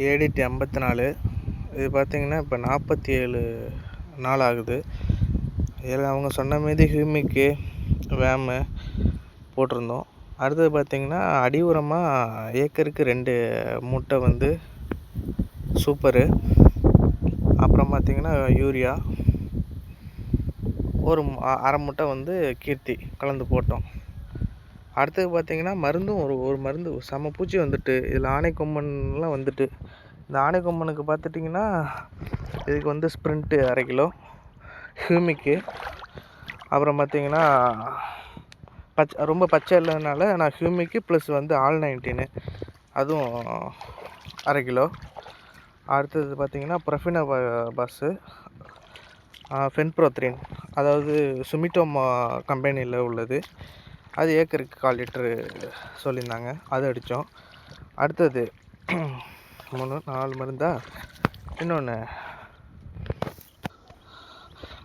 ADT 54. இது பார்த்திங்கன்னா இப்போ 47 நாள் ஆகுது. இதில் அவங்க சொன்ன மாரி ஹியூமிக்கு வேமு போட்டிருந்தோம். அடுத்தது பார்த்திங்கன்னா அடி உரமாக ஏக்கருக்கு 2 மூட்டை வந்து சூப்பரு, அப்புறம் பார்த்திங்கன்னா யூரியா ஒரு அரை மூட்டை வந்து கீர்த்தி கலந்து போட்டோம். அடுத்தது பார்த்திங்கன்னா மருந்தும் ஒரு மருந்து செம பூச்சி வந்துட்டு, இதில் ஆனைக்கொம்பன்லாம் வந்துட்டு. இந்த ஆனைக்கொம்பனுக்கு பார்த்துட்டிங்கன்னா இதுக்கு வந்து ஸ்ப்ரிண்ட்டு 1/2 கிலோ, ஹியூமிக்கு, அப்புறம் பார்த்திங்கன்னா ரொம்ப பச்சை இல்லைனால நான் ஹியூமிக்கு ப்ளஸ் வந்து ஆல்-19 அதுவும் 1/2 கிலோ. அடுத்தது பார்த்திங்கன்னா ப்ரொஃபினோ பாஸு, ஃபென்ப்ரோத்ரின், அதாவது சுமிட்டோமா கம்பெனியில் உள்ளது, அது ஏக்கருக்கு 1/4 லிட்டரு சொல்லியிருந்தாங்க, அது அடித்தோம். அடுத்தது 4 மருந்தா, இன்னொன்று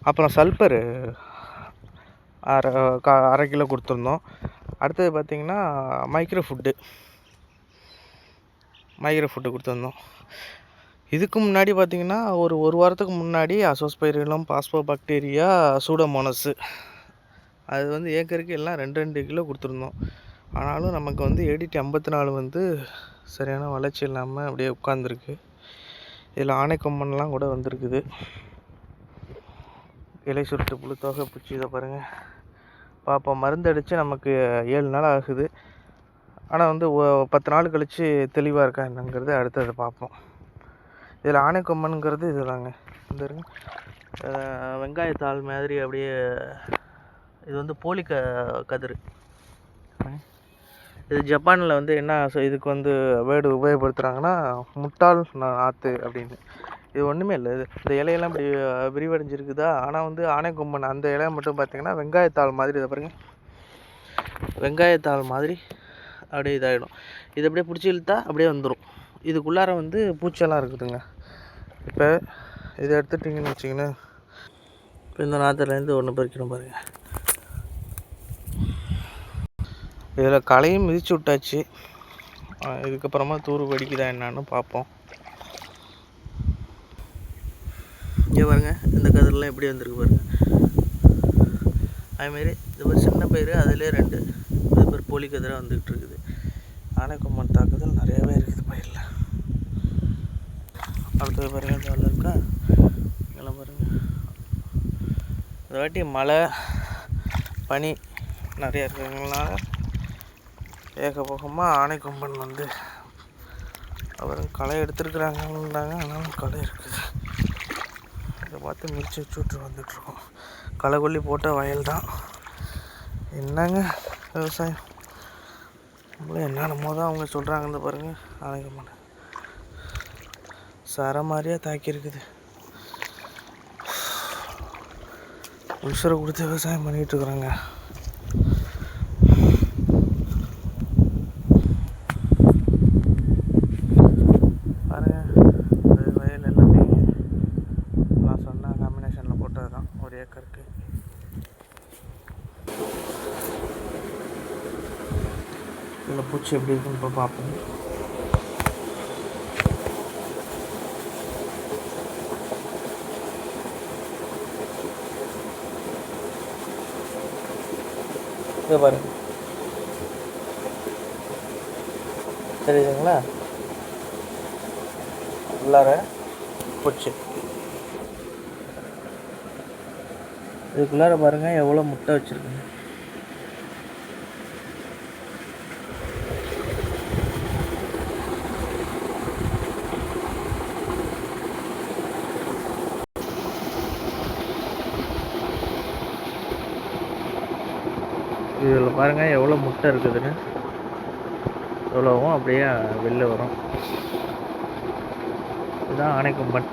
அப்புறம் சல்பரு 1/2 கிலோ கொடுத்துருந்தோம். அடுத்தது பார்த்திங்கன்னா மைக்ரோ ஃபுட்டு கொடுத்துருந்தோம். இதுக்கு முன்னாடி பார்த்திங்கன்னா ஒரு வாரத்துக்கு முன்னாடி அசோஸ்பைரிலம், பாஸ்போபாக்டீரியா, சூடோமோனஸு, அது வந்து ஏக்கருக்கு எல்லாம் 2 கிலோ கொடுத்துருந்தோம். ஆனாலும் நமக்கு வந்து ஏடிடி 54 வந்து சரியான வளர்ச்சி இல்லாமல் அப்படியே உட்காந்துருக்கு. இதில் ஆனைக்கொம்பன்லாம் கூட வந்திருக்குது. இலை சுருட்டு புழுத்தோகை பூச்சி, இதை பாருங்கள். பார்ப்போம், மருந்து அடித்து நமக்கு 7 நாள் ஆகுது. ஆனால் வந்து 10 நாள் கழித்து தெளிவாக இருக்கா என்னங்கிறது அடுத்தது பார்ப்போம். இதில் ஆனைக்கொம்பனுங்கிறது இது தாங்க, இந்த வெங்காயத்தாள் மாதிரி அப்படியே, இது வந்து போலி கதிர். இது ஜப்பானில் வந்து என்ன இதுக்கு வந்து வேர்டு உபயோகப்படுத்துகிறாங்கன்னா முட்டாள் ஆற்று அப்படின்னு. இது ஒன்றுமே இல்லை, இந்த இலையெல்லாம் இப்படி விரிவடைஞ்சிருக்குதா. ஆனால் வந்து ஆனைக்கொம்பன் அந்த இலையை மட்டும் பார்த்திங்கன்னா வெங்காயத்தாள் மாதிரி, இதை பாருங்க, வெங்காயத்தாள் மாதிரி அப்படியே இதாகிடும். இது அப்படியே பிடிச்சி இழுத்தா அப்படியே வந்துடும். இதுக்குள்ளார வந்து பூச்செல்லாம் இருக்குதுங்க. இப்போ இதை எடுத்துட்டிங்கன்னு வச்சிங்கன்னா, இப்போ இந்த நாற்றுலேருந்து ஒன்று பறிக்கணும் பாருங்கள். இதில் களையும் மிதிச்சு விட்டாச்சு. இதுக்கப்புறமா தூர் வெடிக்குதா என்னான்னு பார்ப்போம். இங்கே பாருங்கள், இந்த கதிரெலாம் எப்படி வந்திருக்கு பாருங்கள். அதுமாரி இது ஒரு சின்ன பயிர், அதிலே 2 இது பேர் போலி கதிராக வந்துக்கிட்டு இருக்குது. ஆனைக்கொம்பன் தாக்குதல் நிறையாவே இருக்குது பயிரில். அடுத்தது பாருங்கள், இந்த வேலை இருக்கா, இங்கெல்லாம் பாருங்கள். இந்த வாட்டி மழை பனி நிறையா இருக்கிறதுனால ஏகபோகமாக ஆனைக்கொம்பன் வந்து அப்புறம் களை எடுத்துருக்குறாங்கன்னாங்க. ஆனாலும் களை இருக்குது. இதை பார்த்து மிதிச்சு வச்சு விட்டு வந்துட்டுருக்கோம். களை கொல்லி போட்ட வயல் தான். என்னங்க விவசாயம், நம்மளும் என்னென்னமோ தான் அவங்க சொல்கிறாங்கன்னு பாருங்கள். ஆனைக்கொம்பன் சர மாதிரியாக தாக்கியிருக்குது. உசுரை கொடுத்து விவசாயம் பண்ணிகிட்ருக்குறாங்க. பாருங்கள், வயல் எல்லாமே நான் சொன்ன காம்பினேஷனில் போட்டது தான், ஒரு ஏக்கருக்கு. இதில் பூச்சி எப்படி இருக்குன்னு இப்போ பார்ப்போம். இதை பாருங்க, தெரியுதுங்களா, உள்ளார பூச்சி. இதுக்குள்ளார பாருங்கள் எவ்வளோ முட்டை வச்சுருக்குங்க. இதில் பாருங்கள் எவ்வளோ முட்டை இருக்குதுன்னு. எவ்வளோவும் அப்படியே வெளில வரும். இதுதான் ஆனைக்கொம்பன்.